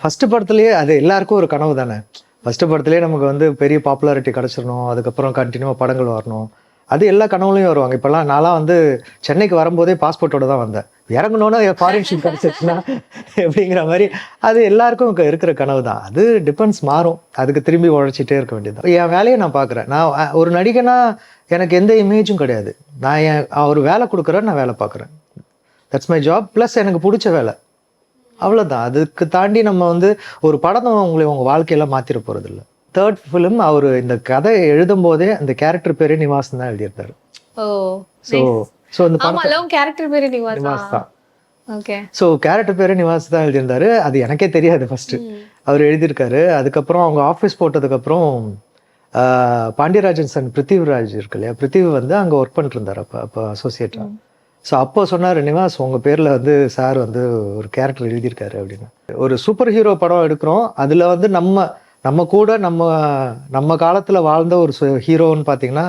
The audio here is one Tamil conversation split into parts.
ஃபர்ஸ்ட் படத்துலயே அது எல்லாருக்கும் ஒரு கனவு தானே. ஃபர்ஸ்ட் படத்துலயே நமக்கு வந்து பெரிய பாப்புலாரிட்டி கிடைச்சிடணும், அதுக்கப்புறம் கண்டினியூவா படங்கள் வரணும். அது எல்லா கனவுலையும் வருவாங்க. இப்பெல்லாம் நான்லாம் வந்து சென்னைக்கு வரும்போதே பாஸ்போர்ட்டோட தான் வந்தேன். இறங்கணும்னா ஃபாரின் ஷிப் கிடைச்சிருச்சுன்னா எப்படிங்கிற மாதிரி அது எல்லாருக்கும் இருக்கிற கனவு தான். அது டிபெண்ட்ஸ் மாறும். அதுக்கு திரும்பி உழைச்சிட்டே இருக்க வேண்டியது. என் வேலையை நான் பார்க்குறேன். நான் ஒரு நடிகனா எனக்கு எந்த இமேஜும் கிடையாது. நான் அவர் வேலை கொடுக்குறேன், நான் வேலை பார்க்குறேன். That's my job. ப்ளஸ் எனக்கு பிடிச்ச வேலை. அவ்வளோதான். அதுக்கு தாண்டி நம்ம வந்து ஒரு படம் உங்கள் வாழ்க்கையெல்லாம் மாற்றிட போகிறதில்ல. தேர்ட் ஃபிலிம் அவர் இந்த கதையை எழுதும் போதே அந்த கேரக்டர் பேரே நிவாசன் தான் எழுதியிருந்தாரு. ஸோ அந்த கேரக்டர் பேரே நிவாஸ் தான். ஓகே. ஸோ கேரக்டர் பேரே நிவாஸ் தான் எழுதியிருந்தாரு. அது எனக்கே தெரியாது ஃபர்ஸ்ட். அவர் எழுதியிருக்காரு. அதுக்கப்புறம் அவங்க ஆஃபீஸ் போட்டதுக்கப்புறம் பாண்டியராஜன் சன் பிருத்திவிராஜ் இருக்கு இல்லையா, பிருத்திவி வந்து அங்கே ஒர்க் பண்ணிட்டு இருந்தார் அப்போ அசோசியேட்டாக. ஸோ அப்போ சொன்னார், நிவாஸ் உங்கள் பேரில் வந்து சார் வந்து ஒரு கேரக்டர் எழுதியிருக்காரு அப்படின்னு. ஒரு சூப்பர் ஹீரோ படம் எடுக்கிறோம், அதில் வந்து நம்ம கூட நம்ம காலத்தில் வாழ்ந்த ஒரு ஹீரோன்னு பார்த்தீங்கன்னா,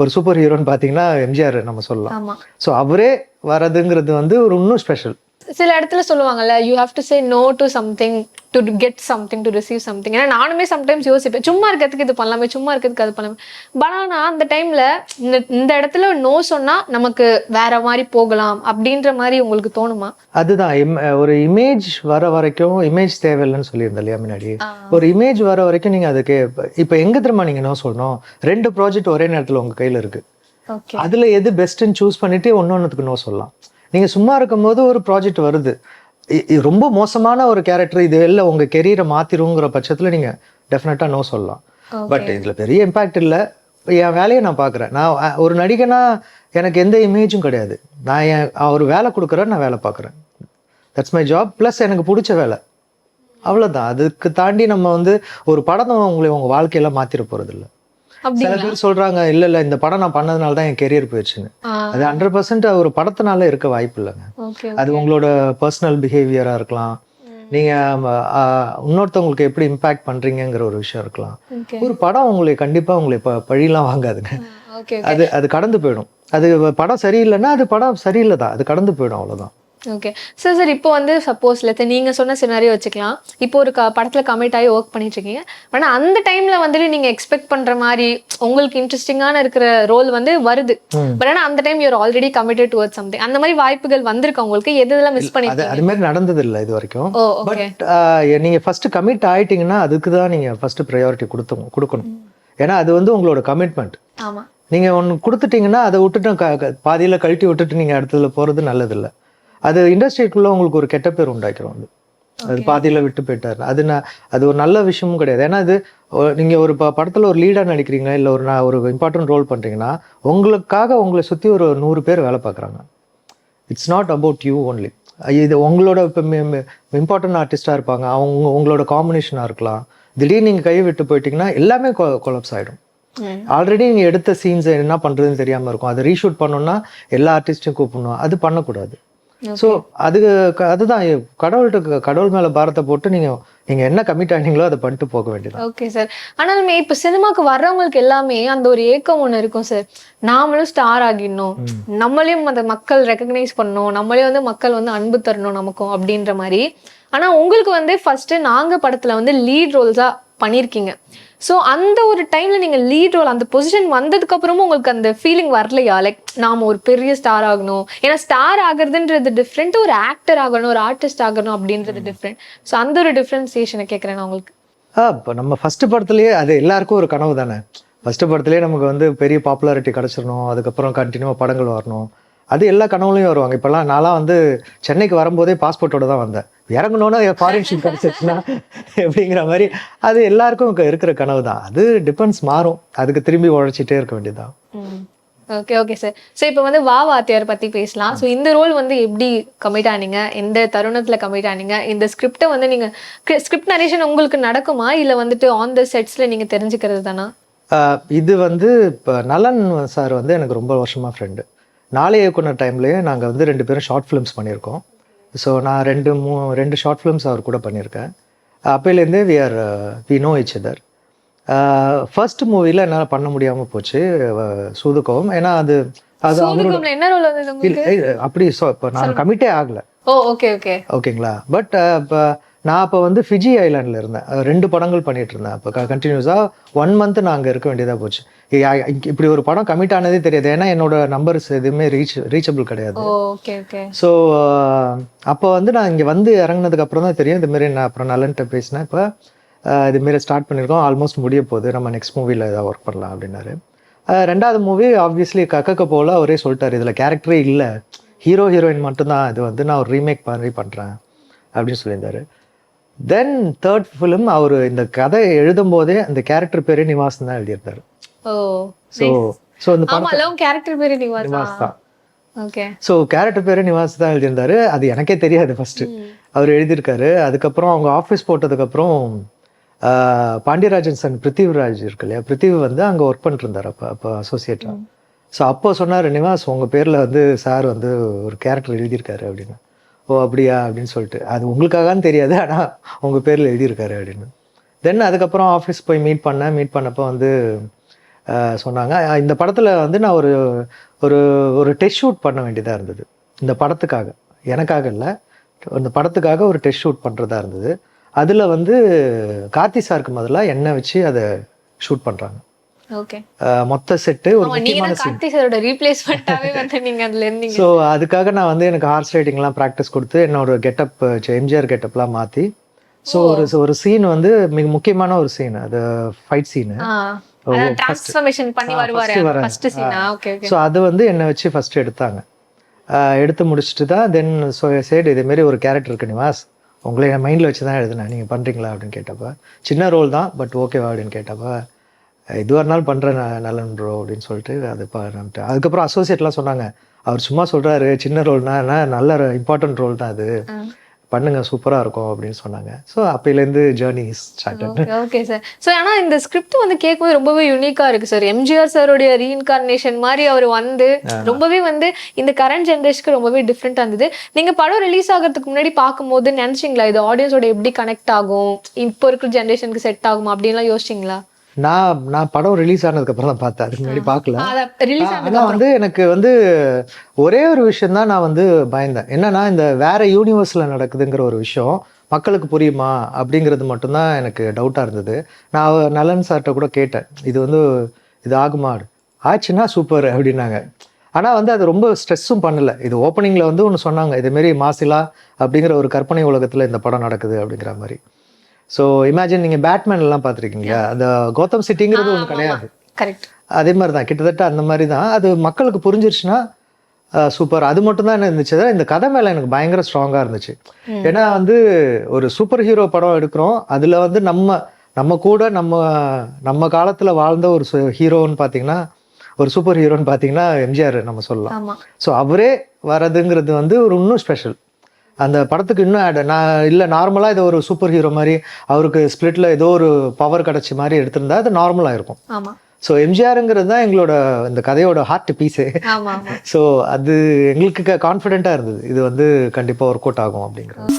ஒரு சூப்பர் ஹீரோன்னு பார்த்தீங்கன்னா எம்ஜிஆர் நம்ம சொல்லலாம். ஸோ அவரே வரதுங்கிறது வந்து ஒரு இன்னும் ஸ்பெஷல். சில இடத்துல சொல்லுவாங்கல்ல, you have to say no to something to get something to receive something. ஏன்னா நானுமே சம்டைம்ஸ் யோசிப்பேன், சும்மா இருக்கிறதுக்கு இது பண்ணலாமே, சும்மா இருக்கிறதுக்கு அது பண்ணலாமே. பட் ஆனால் அந்த டைம்ல இந்த இடத்துல நோ சொன்னா நமக்கு வேற மாதிரி போகலாம் அப்படின்ற மாதிரி உங்களுக்கு தோணுமா? அதுதான் ஒரு இமேஜ் வர வரைக்கும் இமேஜ் தேவையில்லைன்னு சொல்லியிருந்தேன் இல்லையா முன்னாடி. ஒரு இமேஜ் வர வரைக்கும் நீங்க அதுக்கு இப்போ எங்க தெரியுமா நீங்க என்ன சொல்லணும், 2 ப்ராஜெக்ட் ஒரே நேரத்தில் உங்க கையில இருக்கு. அதுல எது பெஸ்ட்ன்னு சூஸ் பண்ணிட்டு ஒன்னொன்னுக்கு நோ சொல்லலாம். நீங்க சும்மா இருக்கும் போது ஒரு ப்ராஜெக்ட் வருது, ரொம்ப மோசமான ஒரு கேரக்டர், இது எல்லாம் உங்க கெரியரை மாத்திருங்கிற பட்சத்துல நீங்க டெஃபினட்டா நோ சொல்லலாம். பட் இதுல பெரிய இம்பாக்ட் இல்லை. என் வேலையை நான் பார்க்குறேன். நான் ஒரு நடிகனா எனக்கு எந்த இமேஜும் கிடையாது. நான் அவர் வேலை கொடுக்குறேன், நான் வேலை பார்க்குறேன். That's my job. ப்ளஸ் எனக்கு பிடிச்ச வேலை. அவ்வளோதான். அதுக்கு தாண்டி நம்ம வந்து ஒரு படம் உங்க வாழ்க்கையெல்லாம் மாத்திர போறது இல்லை. சில பேர் சொல்றாங்க, இல்ல இந்த படம் நான் பண்ணதுனால தான் என் கெரியர் போயிடுச்சுன்னு. அது 100% ஒரு படத்தினால இருக்க வாய்ப்பு இல்லைங்க. அது உங்களோட பர்சனல் பிஹேவியரா இருக்கலாம், நீங்க இன்னொருத்தவங்களுக்கு எப்படி இம்பாக்ட் பண்றீங்கிற ஒரு விஷயம் இருக்கலாம். ஒரு படம் உங்களை கண்டிப்பா உங்களை பழியெல்லாம் வாங்காதுங்க. அது கடந்து போயிடும். அது படம் சரியில்லைன்னா அது படம் சரியில்லை தான், அது கடந்து போயிடும், அவ்வளவுதான். Okay sir. இப்போ வந்து சப்போஸ் நீங்கள் சொன்ன சினாரியோ வச்சுக்கலாம். இப்போ ஒரு படத்தில் கமிட் ஆகி ஒர்க் பண்ணிட்டு இருக்கீங்க. ஆனால் அந்த டைம்ல வந்துட்டு நீங்க எக்ஸ்பெக்ட் பண்ற மாதிரி உங்களுக்கு இன்ட்ரெஸ்டிங்கான இருக்கிற ரோல் வந்து வருது. பட் ஆனால் அந்த time your already committed towards something. அந்த மாதிரி வாய்ப்புகள் வந்திருக்கு உங்களுக்கு, எதெல்லாம் மிஸ் பண்ணிருக்கீங்க? அது மாதிரி நடந்தது இல்லை இது வரைக்கும். பட் நீங்க ஃபர்ஸ்ட் கமிட் ஆயிட்டீங்கன்னா அதுக்கு தான் நீங்க ஃபர்ஸ்ட் ப்ரையாரிட்டி கொடுக்கணும். ஏன்னா அது வந்து உங்களோட கமிட்மெண்ட். ஆமா. நீங்க ஒன்று கொடுத்துட்டீங்கன்னா அதை விட்டுட்டு பாதியில கழட்டி விட்டுட்டு நீங்க அடுத்ததுல போறது நல்லது இல்லை. அது இண்டஸ்ட்ரிக்குள்ள உங்களுக்கு ஒரு கெட்ட பேர் உண்டாக்கிறோம். அது பாதியில விட்டு போயிட்டாரு. அது ஒரு நல்ல விஷயமும் கிடையாது. ஏன்னா அது நீங்க ஒரு படத்துல ஒரு லீடா நடிக்கிறீங்க, இல்ல ஒரு இம்பார்ட்டன்ட் ரோல் பண்றீங்கன்னா உங்களுக்காக உங்களை சுத்தி ஒரு 100 பேர் வேலை பார்க்குறாங்க. It's not about you only. இது உங்களோட இம்பார்ட்டன்ட் ஆர்டிஸ்டா இருப்பாங்க, உங்களோட காம்பினேஷனா இருக்கலாம். திடீர்னு நீங்க கை விட்டு போயிட்டீங்கன்னா எல்லாமே கொலாப்ஸ் ஆயிடும். ஆல்ரெடி நீங்க எடுத்த சீன்ஸ் என்ன பண்றதுன்னு தெரியாம இருக்கும். அதை ரீஷூட் பண்ணணும்னா எல்லா ஆர்டிஸ்டையும் கூப்பிடணும். அது பண்ணக்கூடாது. ஸோ அதுதான் கடவுள் மேல பாரத்தை போட்டு நீங்க என்ன கமிட் ஆனீங்களோ அதை பண்ணிட்டு போக வேண்டியது. Okay sir. ஆனாலுமே இப்ப சினிமாக்கு வர்றவங்களுக்கு எல்லாமே அந்த ஒரு ஏக்கம் ஒண்ணு இருக்கும் சார். நாமளும் ஸ்டார் ஆகிடணும், நம்மளையும் அந்த மக்கள் ரெக்கக்னைஸ் பண்ணணும், நம்மளையும் வந்து மக்கள் வந்து அன்பு தரணும் நமக்கும் அப்படின்ற மாதிரி. ஆனா உங்களுக்கு வந்து ஃபர்ஸ்ட் நாங்க படத்துல வந்து லீட் ரோல்ஸா பண்ணிருக்கீங்க. ஸோ அந்த ஒரு டைம்ல நீங்க லீட் ரோல் அந்த பொசிஷன் வந்ததுக்கு அப்புறமும் உங்களுக்கு அந்த ஃபீலிங் வரலையா? லைக் நாம ஒரு பெரிய ஸ்டார் ஆகணும். ஏன்னா ஸ்டார் ஆகுறதுன்றது டிஃப்ரெண்ட், ஒரு ஆக்டர் ஆகணும், ஒரு ஆர்டிஸ்ட் ஆகணும் அப்படின்றது டிஃப்ரெண்ட். ஸோ அந்த ஒரு டிஃப்ரென்சியேஷனை கேட்குறேன் நான் உங்களுக்கு. இப்போ நம்ம ஃபர்ஸ்ட் படத்துலயே அது எல்லாருக்கும் ஒரு கனவு தானே. ஃபர்ஸ்ட் படத்துலயே நமக்கு வந்து பெரிய பாப்புலாரிட்டி கிடைச்சிடணும், அதுக்கப்புறம் கண்டினியூவா படங்கள் வரணும். அது எல்லா கனவுலையும் வருவாங்க. இப்பெல்லாம் நான்லாம் வந்து சென்னைக்கு வரும்போதே பாஸ்போர்ட்டோட தான் வந்தேன். இறங்கணும்னா ஃபாரின் ஷிப் கிடைச்சிருச்சுன்னா எப்படிங்கிற மாதிரி அது எல்லாருக்கும் இருக்கிற கனவு தான். அது டிபெண்ட்ஸ் மாறும். அதுக்கு திரும்பி உழைச்சிட்டே இருக்க வேண்டியதுதான். Okay sir. ஸோ இப்போ வந்து வா வாத்தியார் பத்தி பேசலாம். ஸோ இந்த ரோல் வந்து எப்படி கமிட் ஆனீங்க, எந்த தருணத்துல கமிட் ஆனீங்க, இந்த ஸ்கிரிப்டை வந்து நீங்க ஸ்கிரிப்ட் நரேஷன் உங்களுக்கு நடக்குமா இல்லை வந்துட்டு ஆன் த செட்ஸ்ல நீங்க தெரிஞ்சுக்கிறது தானா? இது வந்து இப்போ நலன் சார் வந்து எனக்கு ரொம்ப வருஷமா ஃப்ரெண்டு. நாளைய இயக்குனர் டைம்லேயே நாங்கள் வந்து 2 பேரும் ஷார்ட் ஃபிலிம்ஸ் பண்ணியிருக்கோம். ஸோ நான் 2 ஷார்ட் ஃபிலிம்ஸ் அவர் கூட பண்ணியிருக்கேன். அப்போலேருந்தே we know each other. First மூவியில் என்னால் பண்ண முடியாமல் போச்சு, சூதுகவும். ஏன்னா அது என்ன ரோல் வந்து அப்படி இப்போ நான் கமிட்டே ஆகலை. ஓகேங்களா. பட் இப்போ நான் அப்போ வந்து ஃபிஜி ஐலாண்டில் இருந்தேன். 2 படங்கள் பண்ணிட்டு இருந்தேன். அப்போ கண்டினியூஸாக 1 மந்த் நான் அங்கே இருக்க வேண்டியதாக போச்சு. இப்படி ஒரு படம் கமிட் ஆனதே தெரியாது. ஏன்னா என்னோட நம்பர்ஸ் எதுவுமே ரீச்சபிள் கிடையாது. Okay okay. ஸோ அப்போ வந்து நான் இங்கே வந்து இறங்குனதுக்கு அப்புறம் தான் தெரியும். இதுமாரி நான் அப்புறம் நலன்ட்ட பேசினேன். இப்போ இதுமாரி ஸ்டார்ட் பண்ணியிருக்கோம், ஆல்மோஸ்ட் முடிய போகுது, நம்ம நெக்ஸ்ட் மூவியில் ஏதாவது ஒர்க் பண்ணலாம் அப்படின்னாரு. 2வது மூவி ஆப்வியஸ்லி கக்க போல அவரே சொல்லிட்டார், இதில் கேரக்டரே இல்லை, ஹீரோயின் மட்டும்தான், இது வந்து நான் ஒரு ரீமேக் மாதிரி பண்ணுறேன் அப்படின்னு சொல்லியிருந்தாரு. தென் 3rd ஃபிலிம் அவர் இந்த கதை எழுதும் போதே அந்த கேரக்டர் பேரே நிவாஸ் தான் எழுதியிருந்தாரு. ஸோ இந்த கேரக்டர் பேரு நிவாஸ் தான். ஓகே. ஸோ கேரக்டர் பேரே நிவாஸ் தான் எழுதியிருந்தாரு. அது எனக்கே தெரியாது ஃபர்ஸ்ட். அவர் எழுதியிருக்காரு. அதுக்கப்புறம் அவங்க ஆஃபீஸ் போட்டதுக்கப்புறம் பாண்டியராஜன் சன் பிருத்திவிராஜ் இருக்கு இல்லையா, பிருத்திவி வந்து அங்கே ஒர்க் பண்ணிட்டு இருந்தார் அப்போ அசோசியேட்டாக. ஸோ அப்போ சொன்னார், நிவாஸ் உங்கள் பேரில் வந்து சார் வந்து ஒரு கேரக்டர் எழுதியிருக்காரு அப்படின்னு. ஓ அப்படியா அப்படின்னு சொல்லிட்டு, அது உங்களுக்காகன்னு தெரியாது, ஆனால் உங்கள் பேரில் எழுதியிருக்காரு அப்படின்னு. தென் அதுக்கப்புறம் ஆஃபீஸ் போய் மீட் பண்ணப்போ வந்து சொன்னாங்க, இந்த படத்தில் வந்து நான் ஒரு ஒரு ஒரு டெஸ்ட் ஷூட் பண்ண வேண்டியதாக இருந்தது இந்த படத்துக்காக. எனக்காக இல்லை, இந்த படத்துக்காக ஒரு டெஸ்ட் ஷூட் பண்ணுறதா இருந்தது. அதில் வந்து கார்த்தி சாருக்கு பதிலாக என்னை வச்சு அதை ஷூட் பண்ணுறாங்க. ஓகே. மொத்த செட்டு ஒரு முக்கியமான சீன். ஸோ அதுக்காக நான் வந்து எனக்கு ஹார்ஸ் ரைட்டிங்லாம் ப்ராக்டிஸ் கொடுத்து என்னோட கெட்டப் எம்ஜிஆர் கெட்டப்லாம் மாற்றி, ஸோ ஒரு சீன் வந்து மிக முக்கியமான ஒரு சீன், அது ஃபைட் சீனு. ஸோ அது வந்து என்னை வச்சு ஃபர்ஸ்ட் எடுத்தாங்க. எடுத்து முடிச்சுட்டு தான் தென் சைடு இதேமாரி ஒரு கேரக்டர் இருக்கு நிவாஸ், உங்களை என் மைண்டில் வச்சு தான் எழுதுனேன், நீங்கள் பண்ணுறீங்களா அப்படின்னு கேட்டப்ப, சின்ன ரோல் தான் பட் ஓகேவா அப்படின்னு கேட்டப்ப, இதுவாக இருந்தாலும் பண்ணுறேன் நலன் ப்ரோ அப்படின்னு சொல்லிட்டு அது பண்ணிட்டு. அதுக்கப்புறம் அசோசியேட்லாம் சொன்னாங்க, அவர் சும்மா சொல்கிறாரு சின்ன ரோல்னா, நல்ல இம்பார்ட்டன்ட் ரோல் தான் அது, பண்ணுங்க சூப்பராக இருக்கும் அப்படின்னு சொன்னாங்க. ஸோ அப்போலேருந்து journey start. Okay sir. So ஆனால் இந்த ஸ்கிரிப்ட் வந்து கேட்கும்போது ரொம்பவே யூனிக்காக இருக்குது சார். எம்ஜிஆர் சாருடைய ரீஇன்கார்னேஷன் மாதிரி அவர் வந்து ரொம்பவே வந்து இந்த கரண்ட் ஜென்ரேஷனுக்கு ரொம்பவே டிஃப்ரெண்ட்டாக இருந்தது. நீங்கள் படம் ரிலீஸ் ஆகிறதுக்கு முன்னாடி பார்க்கும்போது நினச்சிங்களா இது ஆடியன்ஸோட எப்படி கனெக்ட் ஆகும், இப்போ இருக்கிற ஜென்ரேஷனுக்கு செட் ஆகும் அப்படின்லாம் யோசிச்சிங்களா? நான் படம் ரிலீஸ் ஆனதுக்கு அப்புறம் தான் பார்த்தேன், அதுக்கு முன்னாடி பார்க்கல. ஆனால் வந்து எனக்கு வந்து ஒரே ஒரு விஷயம் தான் நான் வந்து பயந்தேன், என்னன்னா இந்த வேற யூனிவர்ஸ்ல நடக்குதுங்கிற ஒரு விஷயம் மக்களுக்கு புரியுமா அப்படிங்கிறது மட்டும்தான் எனக்கு டவுட்டாக இருந்தது. நான் நலன் சார்கிட்ட கூட கேட்டேன், இது வந்து இது ஆகுமா, ஆச்சுன்னா சூப்பர் அப்படின்னாங்க. ஆனால் வந்து அது ரொம்ப ஸ்ட்ரெஸ்ஸும் பண்ணலை. இது ஓப்பனிங்கில் வந்து ஒன்று சொன்னாங்க, இதேமாரி மாசிலா அப்படிங்கிற ஒரு கற்பனை உலகத்தில் இந்த படம் நடக்குது அப்படிங்கிற மாதிரி. ஸோ இமேஜின் நீங்கள் பேட்மேன் எல்லாம் பார்த்துருக்கீங்களா, அந்த கோத்தம் சிட்டிங்கிறது ஒன்று கிடையாது, கரெக்ட், அதே மாதிரி தான் கிட்டத்தட்ட அந்த மாதிரி தான். அது மக்களுக்கு புரிஞ்சிருச்சுன்னா சூப்பர். அது மட்டும் தான் என்ன இருந்துச்சு, இந்த கதை மேலே எனக்கு பயங்கர ஸ்ட்ராங்காக இருந்துச்சு. ஏன்னா வந்து ஒரு சூப்பர் ஹீரோ படம் எடுக்கிறோம், அதில் வந்து நம்ம கூட நம்ம காலத்தில் வாழ்ந்த ஒரு ஹீரோன்னு பார்த்தீங்கன்னா, ஒரு சூப்பர் ஹீரோன்னு பார்த்தீங்கன்னா எம்ஜிஆர் நம்ம சொல்லலாம். ஸோ அவரே வரதுங்கிறது வந்து ஒரு இன்னும் ஸ்பெஷல் அந்த படத்துக்கு. இன்னும் நான் இல்லை நார்மலாக இதை ஒரு சூப்பர் ஹீரோ மாதிரி அவருக்கு ஸ்பிளிட்டில் ஏதோ ஒரு பவர் கிடச்சி மாதிரி எடுத்திருந்தா அது நார்மலாக இருக்கும். ஸோ எம்ஜிஆருங்கிறது தான் எங்களோட இந்த கதையோட ஹார்ட் பீஸு. ஸோ அது எங்களுக்கு கான்ஃபிடென்ட்டாக இருந்தது, இது வந்து கண்டிப்பாக ஒர்க் அவுட் ஆகும் அப்படிங்கிறது.